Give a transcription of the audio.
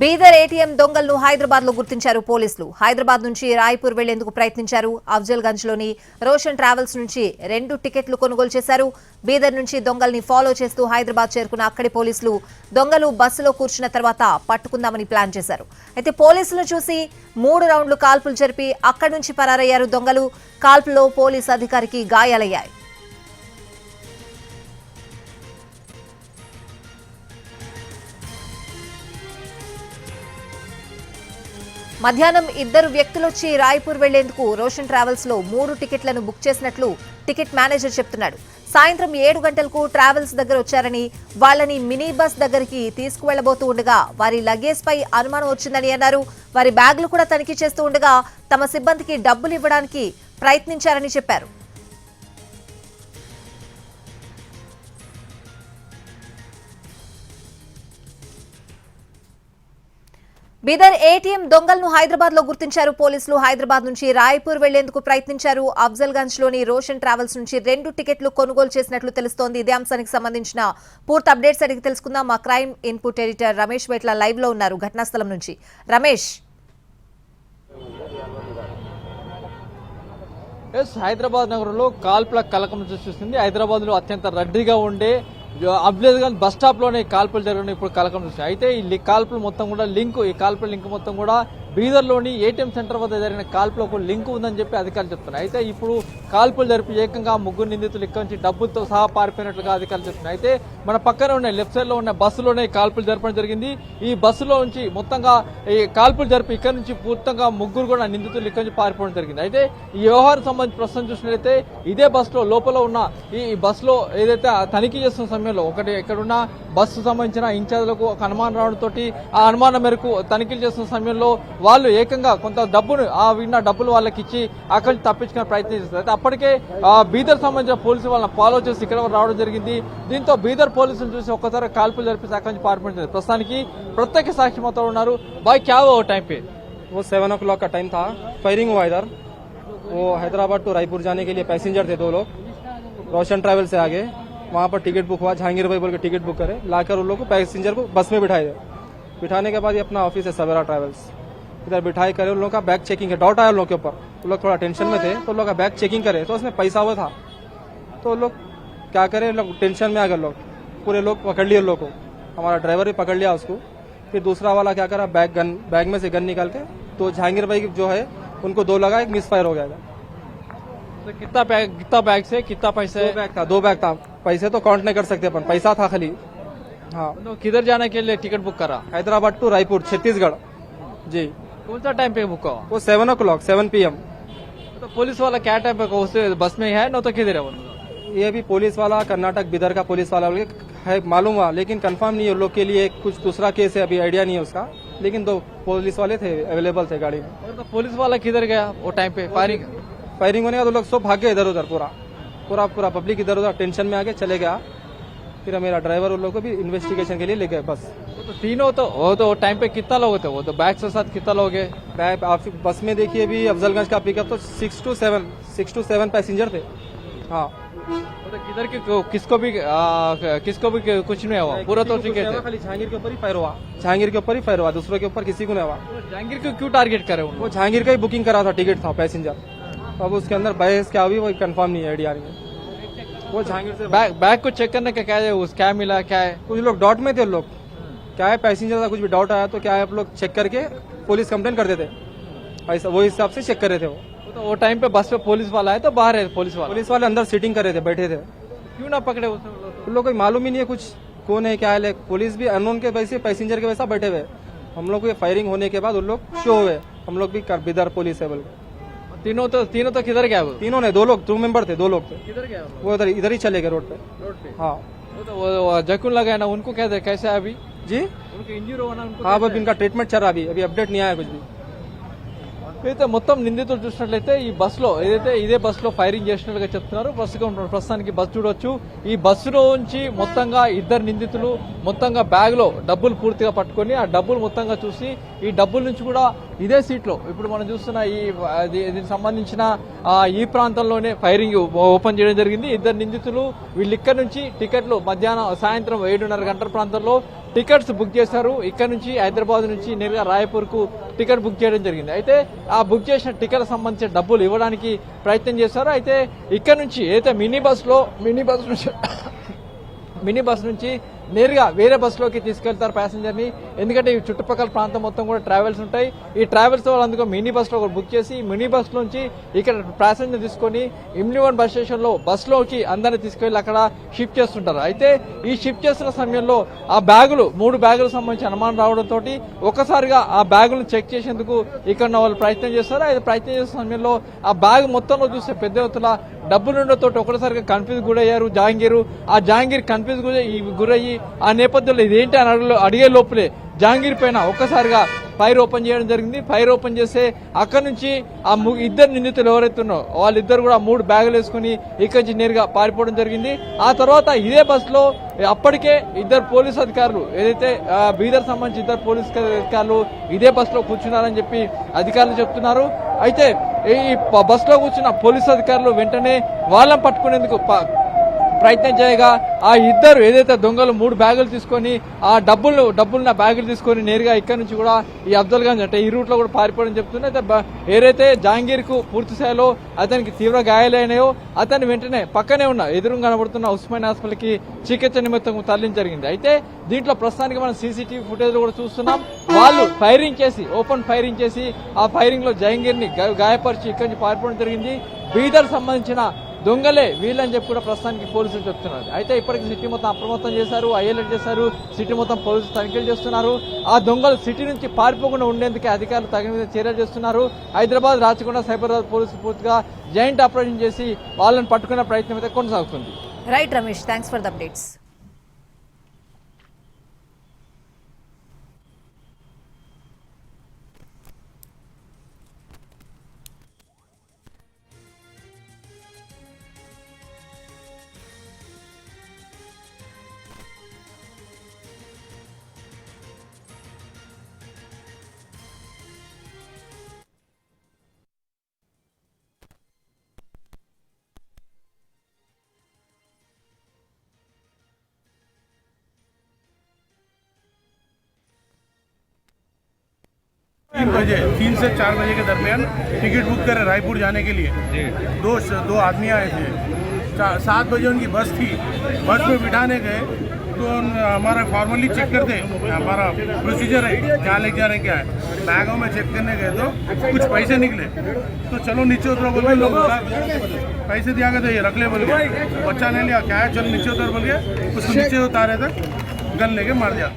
Bidar ATM దొంగలను హైదరాబాద్ లో గుర్తించారు పోలీసులు. హైదరాబాద్ నుంచి రాయ్పూర్ వెళ్లేందుకు ప్రయత్నించారు. అఫ్జల్ గంజ్ లోని రోషన్ ట్రావెల్స్ నుంచి 2 టికెట్లు కొనుగోలు చేశారు. బీదర్ నుంచి దొంగల్ని ఫాలో చేస్తూ హైదరాబాద్ చేరుకున్న అక్కడి పోలీసులు దొంగలు బస్సులో కూర్చున్న తర్వాత పట్టుకుందామని ప్లాన్ చేశారు. అయితే పోలీసులను చూసి 3 రౌండ్లు కాల్పులు జరిపి అక్కడి నుంచి పరారయ్యారు దొంగలు. కాల్పులో పోలీసు అధికారికి గాయాలయ్యాయి. మధ్యాహ్నం 2 వ్యక్తులొచ్చి రాయ్పూర్ వెళ్లేందుకు రోషన్ ట్రావెల్స్ లో 3 టికెట్లను బుక్ చేసినట్లు టికెట్ మేనేజర్ చెప్తున్నాడు. సాయంత్రం 7 గంటలకు ట్రావెల్స్ దగ్గర వచ్చారని, వాళ్ళని మినీ బస్ దగ్గరికి తీసుకువెళ్లబోతూ ఉండగా వారి లగేజ్ పై అనుమానం వచ్చిందని అన్నారు. వారి బ్యాగులు కూడా తనిఖీ చేస్తూ ఉండగా తమ సిబ్బందికి డబ్బులు ఇవ్వడానికి ప్రయత్నించారని చెప్పారు. బీదర్ ఏటీఎం దొంగలను హైదరాబాద్ లో గుర్తించారు పోలీసులు. హైదరాబాద్ నుంచి రాయ్పూర్ వెళ్లేందుకు ప్రయత్నించారు. అఫ్జల్ గంజ్ లోని రోషన్ ట్రావెల్స్ నుంచి 2 టికెట్లు కొనుగోలు చేసినట్లు తెలుస్తోంది. ఇదే అంశానికి సంబంధించిన పూర్తి అప్డేట్స్ అడిగి తెలుసుకుందాం. మా crime input editor Ramesh వేట్ల live లో ఉన్నారు ఘటనా స్థలం నుంచి. రమేష్, హైదరాబాద్ నగరంలో కాల్పుల కలకం సృష్టిస్తుంది. హైదరాబాద్ లో అత్యంత రద్దీగా ఉండే అఫ్జల్ గంజ్ బస్ స్టాప్ లోనే కాల్పులు జరగడం ఇప్పుడు కలకం చూస్తాయి. అయితే ఈ కాల్పులు మొత్తం కూడా ఈ కాల్పుల లింక్ మొత్తం కూడా బీదర్ లోని ఏటీఎం సెంటర్ వద్ద జరిగిన కాల్పులో ఒక లింక్ ఉందని చెప్పి అధికారులు చెప్తున్నారు. అయితే ఇప్పుడు కాల్పులు జరిపి ఏకంగా 3 నిందితులు ఇక్కడ నుంచి డబ్బులతో సహా పారిపోయినట్లుగా అధికారులు చెప్తున్నారు. అయితే మన పక్కన ఉన్న లెఫ్ట్ సైడ్ లో ఉన్న బస్సులోనే కాల్పులు జరపడం జరిగింది. ఈ బస్సులో నుంచి మొత్తంగా ఈ కాల్పులు జరిపి ఇక్కడ నుంచి పూర్తిగా 3 కూడా నిందితులు ఇక్కడ నుంచి పారిపోవడం జరిగింది. అయితే ఈ వ్యవహారం సంబంధించి ప్రస్తుతం చూసినట్లయితే ఇదే బస్సులో లోపల ఉన్న ఈ బస్సులో ఏదైతే తనిఖీ చేస్తున్న సమయంలో ఇక్కడున్న బస్సు సంబంధించిన ఇన్ఛార్జ్లకు ఒక అనుమానం రావడంతో ఆ అనుమానం మేరకు తనిఖీలు చేస్తున్న సమయంలో వాళ్ళు ఏకంగా కొంత డబ్బును విన్న డబ్బులు వాళ్ళకి ఇచ్చి అక్కడి నుంచి తప్పించుకునే ప్రయత్నం చేస్తారు. అయితే అప్పటికే బీదర్ సంబంధించిన పోలీసులు వాళ్ళని ఫాలో చేసి ఇక్కడ రావడం జరిగింది. దీంతో బీదర్ పోలీసులు చూసి ఒక్కసారి కాల్పులు జరిపి అక్కడి నుంచి పారిపోయింది. ప్రస్తుతానికి ప్రత్యేక సాక్షి మొత్తం ఉన్నారు. బాయ్ క్యా वो टाइम पे वो 7 o'clock का टाइम था. फायरिंग हुआ इधर. वो हैदराबाद टू रायपुर जाने के लिए पैसेंजर थे 2 लोग. रोशन ट्रैवल से आगे वहाँ पर टिकट बुक हुआ. जहांगीर भाई बोल के टिकट बुक करे, लाकर उन लोग को पैसेंजर को बस में बिठाए. बिठाने के बाद ये अपना ऑफिस है सवेरा ट्रैवल्स, इधर बिठाई करे. उन लोग का बैग चेकिंग है. डाउट आया उन लोग के ऊपर. उन लोग थोड़ा टेंशन में थे तो उन लोग का बैग चेकिंग करे तो उसमें पैसा हुआ था. तो लोग क्या करे, लोग टेंशन में आ गए. लोग पूरे लोग पकड़ लिए लोग को. हमारा ड्राइवर भी पकड़ लिया उसको. फिर दूसरा वाला क्या करा, बैग में से गन निकाल के तो जहांगीर भाई जो है उनको 2 लगा, एक मिस फायर हो गया. तो कितना बैग से कितना पैसे? 2 बैग था. पैसे तो काउंट नहीं कर सकते अपन, पैसा था खाली. हाँ, तो किधर जाने के लिए टिकट बुक करा? हैदराबाद टू रायपुर छत्तीसगढ़. जी. कौन सा टाइम पे बुक हुआ? वो 7 o'clock 7 PM. तो पुलिस वाला क्या टाइम पे उसे बस में है ना, तो किधर है वो? ये भी पुलिस वाला कर्नाटक बीदर का पुलिस वाला है मालूम हुआ, लेकिन कंफर्म नहीं है. लोग के लिए कुछ दूसरा केस है, अभी आइडिया नहीं है उसका. लेकिन 2 पुलिस वाले थे, अवेलेबल थे गाड़ी में. तो पुलिस वाला किधर गया वो टाइम पे? फायरिंग होने का तो लोग सब भाग गए इधर उधर. पूरा पब्लिक इधर उधर टेंशन में आके चले गया. फिर मेरा ड्राइवर उन लोग को भी इन्वेस्टिगेशन के लिए ले गए बस. तो तीनों तो टाइम पे कितना लोग थे? वो तो बैग के साथ कितना लोग है? बैग आप बस में देखिए अभी अफजलगंज का पिकअप तो 6 to 7 पैसेंजर थे. हाँ, तो किधर के किसको भी कुछ नहीं हुआ? पूरा तो ठीक है. खाली जहांगीर के ऊपर ही फायर हुआ. जहांगीर के ऊपर ही फायर हुआ, दूसरों के ऊपर किसी को नहीं हुआ. जहांगीर को क्यों टारगेट करे? वो जहांगीर का ही बुकिंग करा था, टिकट था पैसेंजर. अब उसके अंदर बहस क्या हुई वो कंफर्म नहीं है, आइडिया नहीं है. वो जहांगीर से बैग को चेक करने का क्या मिला, क्या है? कुछ लोग डाउट में थे. लोग क्या है, पैसेंजर का कुछ भी डाउट आया तो क्या है, आप लोग चेक करके पुलिस कंप्लेन कर देते. ऐसा वो हिसाब से चेक कर रहे थे. वो टाइम पे बस पे पुलिस वाला है तो बाहर है पुलिस वाले अंदर सीटिंग कर रहे थे, बैठे थे. क्यों ना पकड़े? उन लोग को मालूम ही नहीं है कुछ कौन है क्या है. पुलिस भी अननोन के वैसे पैसेंजर के वैसा बैठे हुए. हम लोग को ये फायरिंग होने के बाद उन लोग शो हुए. हम लोग भी बिदर पुलिस है बोल. तीनों तो किधर गया? तीनों ने 2 लोग 2 मेंबर थे. 2 लोग थे. किधर गया वो इधर ही चले गए रोड पे. हाँ, वो जखून लगा है ना, उनको कैसे है अभी? जी, उनको इंजरी हुआ ना उनको? हाँ, अब इनका ट्रीटमेंट चल रहा. अभी अपडेट नहीं आया कुछ भी. అయితే మొత్తం నిందితులు చూసినట్లయితే ఈ బస్సులో ఇదే బస్సులో ఫైరింగ్ చేసినట్టుగా చెప్తున్నారు. ప్రస్తుతానికి బస్సు చూడొచ్చు. ఈ బస్సులో నుంచి మొత్తంగా 2 నిందితులు మొత్తంగా బ్యాగ్ లో డబ్బులు పూర్తిగా పట్టుకొని ఆ డబ్బులు మొత్తంగా చూసి ఈ డబ్బుల నుంచి కూడా ఇదే సీట్లో ఇప్పుడు మనం చూస్తున్న దీనికి సంబంధించిన ఈ ప్రాంతంలోనే ఫైరింగ్ ఓపెన్ చేయడం జరిగింది. ఇద్దరు నిందితులు వీళ్ళు ఇక్కడ నుంచి టికెట్లు సాయంత్రం 7:30 గంటల ప్రాంతంలో టికెట్స్ బుక్ చేశారు. ఇక్కడ నుంచి హైదరాబాద్ నుంచి నేరుగా రాయపూర్ కు టికెట్ బుక్ చేయడం జరిగింది. అయితే ఆ బుక్ చేసిన టికెట్ సంబంధించిన డబ్బులు ఇవ్వడానికి ప్రయత్నం చేశారు. అయితే ఇక్కడ నుంచి అయితే మినీ బస్ నుంచి నేరుగా వేరే బస్సులోకి తీసుకెళ్తారు ప్యాసింజర్ ని. ఎందుకంటే ఈ చుట్టుపక్కల ప్రాంతం మొత్తం కూడా ట్రావెల్స్ ఉంటాయి. ఈ ట్రావెల్స్ వాళ్ళు అందుకో మినీ బస్ లో బుక్ చేసి మినీ బస్ నుంచి ఇక్కడ ప్యాసింజర్ తీసుకొని ఇమ్లివన్ బస్ స్టేషన్ లో బస్ లోకి అందరిని తీసుకెళ్లి అక్కడ షిఫ్ట్ చేస్తుంటారు. అయితే ఈ షిఫ్ట్ చేస్తున్న సమయంలో ఆ బ్యాగులు 3 బ్యాగులకు సంబంధించి అనుమానం రావడంతో ఒక్కసారిగా ఆ బ్యాగులను చెక్ చేసేందుకు ఇక్కడ వాళ్ళు ప్రయత్నం చేస్తారు. అయితే ప్రయత్నం చేస్తున్న సమయంలో ఆ బ్యాగ్ మొత్తంలో చూస్తే పెద్ద ఎత్తున డబ్బులుండతో ఒకటిసారిగా కన్ఫ్యూజ్ గురయ్యారు జహాంగీర్. ఆ జహాంగీర్ కన్ఫ్యూజ్ గురయ్యి ఆ నేపథ్యంలో ఇదేంటి అని అడిగే లోపలే జహాంగీర్ పైన ఒక్కసారిగా ఫైర్ ఓపెన్ చేయడం జరిగింది. ఫైర్ ఓపెన్ చేస్తే అక్కడి నుంచి ఆ ఇద్దరు నిందితులు ఎవరైతే ఉన్నారో వాళ్ళిద్దరు కూడా 3 బ్యాగులు వేసుకుని ఇక్కడి నుంచి నేరుగా పారిపోవడం జరిగింది. ఆ తర్వాత ఇదే బస్ లో అప్పటికే ఇద్దరు పోలీసు అధికారులు ఏదైతే బీదర్ సంబంధించి ఇద్దరు పోలీసు అధికారులు ఇదే బస్ లో కూర్చున్నారని చెప్పి అధికారులు చెప్తున్నారు. అయితే ఈ బస్ లో కూర్చున్న పోలీసు అధికారులు వెంటనే వాళ్ళని పట్టుకునేందుకు ప్రయత్నం చేయగా ఆ ఇద్దరు ఏదైతే దొంగలు 3 బ్యాగులు తీసుకొని ఆ డబ్బులున్న బ్యాగులు తీసుకొని నేరుగా ఇక్కడ నుంచి కూడా ఈ అఫ్జల్ గంజ్ అంటే ఈ రూట్ లో కూడా పారిపోవడం చెప్తున్నారు. అయితే ఏదైతే జహాంగీర్ కు పూర్తి స్థాయిలో అతనికి తీవ్ర గాయాలైనాయో అతన్ని వెంటనే పక్కనే ఉన్న ఎదురుగా కనబడుతున్న ఉస్మానియా హాస్పిటల్ కి చికిత్స నిమిత్తం తరలించడం జరిగింది. అయితే దీంట్లో ప్రస్తుతానికి మనం సీసీటీవీ ఫుటేజ్ కూడా చూస్తున్నాం. వాళ్ళు ఓపెన్ ఫైరింగ్ చేసి ఆ ఫైరింగ్ లో జహాంగీర్ ని గాయపరిచి ఇక్కడి నుంచి పారిపోవడం జరిగింది. బీదర్ సంబంధించిన దొంగలే వీళ్ళని చెప్పి కూడా ప్రస్తుతానికి పోలీసులు చెప్తున్నారు. అయితే ఇప్పటికి సిటీ మొత్తం అప్రమత్తం చేశారు, హైలైట్ చేశారు. సిటీ మొత్తం పోలీసులు తనిఖీలు చేస్తున్నారు. ఆ దొంగలు సిటీ నుంచి పారిపోకుండా ఉండేందుకే అధికారులు తగిన చర్యలు చేస్తున్నారు. హైదరాబాద్, రాచకొండ, సైబరాబాద్ పోలీసులు పూర్తిగా జాయింట్ ఆపరేషన్ చేసి వాళ్ళని పట్టుకునే ప్రయత్నం అయితే కొనసాగుతుంది. Right Ramesh, thanks for the updates. बजे 3 से 4 बजे के दरमियान टिकट बुक करे रायपुर जाने के लिए। दो आदमी आए थे। 7 बजे उनकी बस थी। बस में बिठाने गए तो हमारा फॉर्मली चेक करते, हमारा प्रोसीजर है क्या ले जा रहे क्या है। बैगों में चेक करने गए तो कुछ पैसे निकले तो चलो नीचे उतरो बोल के लोग पैसे दिया गया तो ये रख ले बोल के बच्चा ने लिया क्या है चलो नीचे उतर बोल के उसको नीचे उतारे थे गन लेके मार दिया।